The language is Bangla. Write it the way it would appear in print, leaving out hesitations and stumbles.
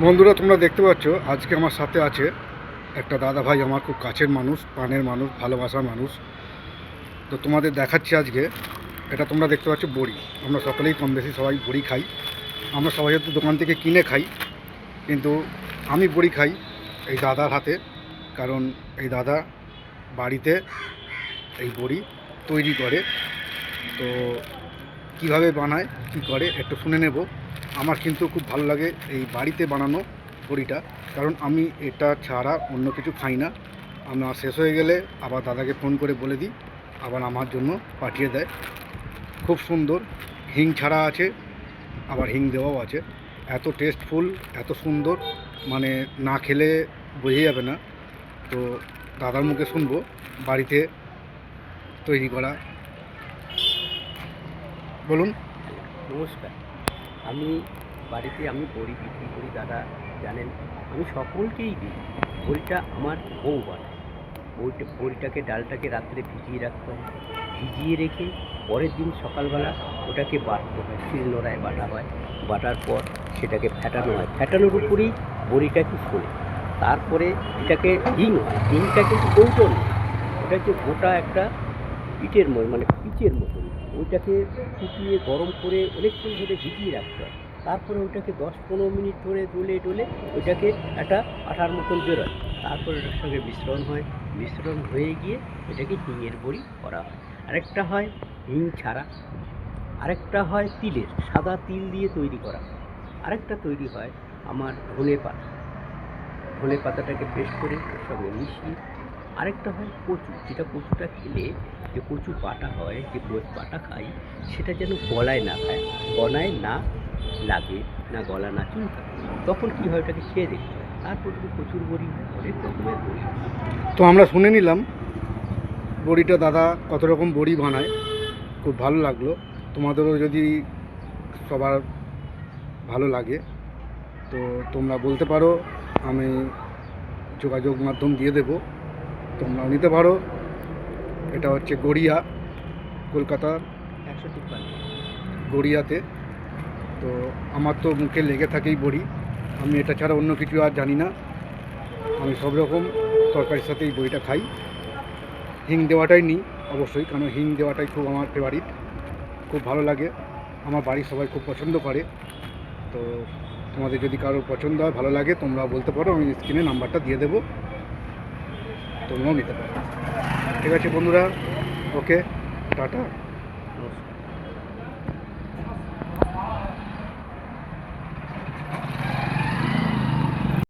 বন্ধুরা, তোমরা দেখতে পাচ্ছ আজকে আমার সাথে আছে একটা দাদা ভাই, আমার খুব কাছের মানুষ, প্রাণের মানুষ, ভালোবাসার মানুষ। তো তোমাদের দেখাচ্ছি আজকে। এটা তোমরা দেখতে পাচ্ছ বড়ি। আমরা সকলেই কম বেশি সবাই বড়ি খাই। আমরা সবাই হয়তো দোকান থেকে কিনে খাই, কিন্তু আমি বড়ি খাই এই দাদার হাতে। কারণ এই দাদা বাড়িতে এই বড়ি তৈরি করে। তো কিভাবে বানায়, কি করে একটু শুনে নেব। আমার কিন্তু খুব ভালো লাগে এই বাড়িতে বানানো বড়িটা, কারণ আমি এটা ছাড়া অন্য কিছু খাই না। আমার শেষ হয়ে গেলে আবার দাদাকে ফোন করে বলে দিই, আবার আমার জন্য পাঠিয়ে দেয়। খুব সুন্দর, হিং ছাড়া আছে, আবার হিং দেওয়াও আছে। এত টেস্টফুল, এত সুন্দর, মানে না খেলে বোঝা যাবে না। তো দাদার মুখে শুনবো বাড়িতে তৈরি করা। বলুন। নমস্কার। আমি বাড়িতে বড়ি বিক্রি করি, দাদা জানেন। আমি সকলকেই দিই। বড়িটা আমার বউ বানায়। বড়িটাকে, ডালটাকে রাত্রে ভিজিয়ে রাখতে হয়। ভিজিয়ে রেখে পরের দিন সকালবেলা ওটাকে বাটতে হয়, শিলনোড়ায় বাটা হয়। বাটার পর সেটাকে ফ্যাটানো হয়। ফ্যাটানোর উপরেই বড়িটাকে ফোলে। তারপরে এটাকে হিং হয়। হিংটা কিন্তু কৌটো নয়, ওটা হচ্ছে গোটা একটা পিঠের মানে পিচের মতন। ওইটাকে ফুটিয়ে গরম করে অনেকক্ষণ ধরে ভিজিয়ে রাখতে হয়। তারপরে ওইটাকে 10-15 মিনিট ধরে ডলে ওইটাকে একটা আঠার মতন বেরোয়। তারপরে ওটার সঙ্গে মিশ্রণ হয়। মিশ্রণ হয়ে গিয়ে এটাকে হিঙের বড়ি করা হয়। আরেকটা হয় হিং ছাড়া, আরেকটা হয় তিলের, সাদা তিল দিয়ে তৈরি করা হয়। আরেকটা তৈরি হয় আমার ধনে পাতা। ধনে পাতাটাকে পেস্ট করে ওর সঙ্গে মিশিয়ে। আরেকটা হয় কচু, যেটা কচুটা খেলে, যে কচু বাটা হয়, যে বাটা খাই, সেটা যেন গলায় না খায়, গলায় না লাগে, না গলা না চুলকায়। তখন কী হয়, ওটাকে খেয়ে দেখতে হয়। তারপর যদি কচুর বড়ি হয়, অনেক রকমের বড়ি হয়। তো আমরা শুনে নিলাম বড়িটা দাদা কত রকম বড়ি বানায়, খুব ভালো লাগলো। তোমাদেরও যদি সবার ভালো লাগে তো তোমরা বলতে পারো, আমি যোগাযোগ মাধ্যম দিয়ে দেব, তোমরাও নিতে পারো। এটা হচ্ছে গড়িয়া, কলকাতার 153। গড়িয়াতে। তো আমার তো মুখে লেগে থাকেই বড়ি। আমি এটা ছাড়া অন্য কিছু আর জানি না। আমি সব রকম তরকারির সাথে এই বড়িটা খাই। হিং দেওয়াটাই নিই অবশ্যই, কারণ হিং দেওয়াটাই খুব আমার ফেভারিট, খুব ভালো লাগে। আমার বাড়ির সবাই খুব পছন্দ করে। তো তোমাদের যদি কারোর পছন্দ হয়, ভালো লাগে, তোমরা বলতে পারো, আমি স্ক্রিনে নাম্বারটা দিয়ে দেবো, তোমরাও নিতে পারো। ঠিক আছে বন্ধুরা, ওকে, টাটা। নমস্কার।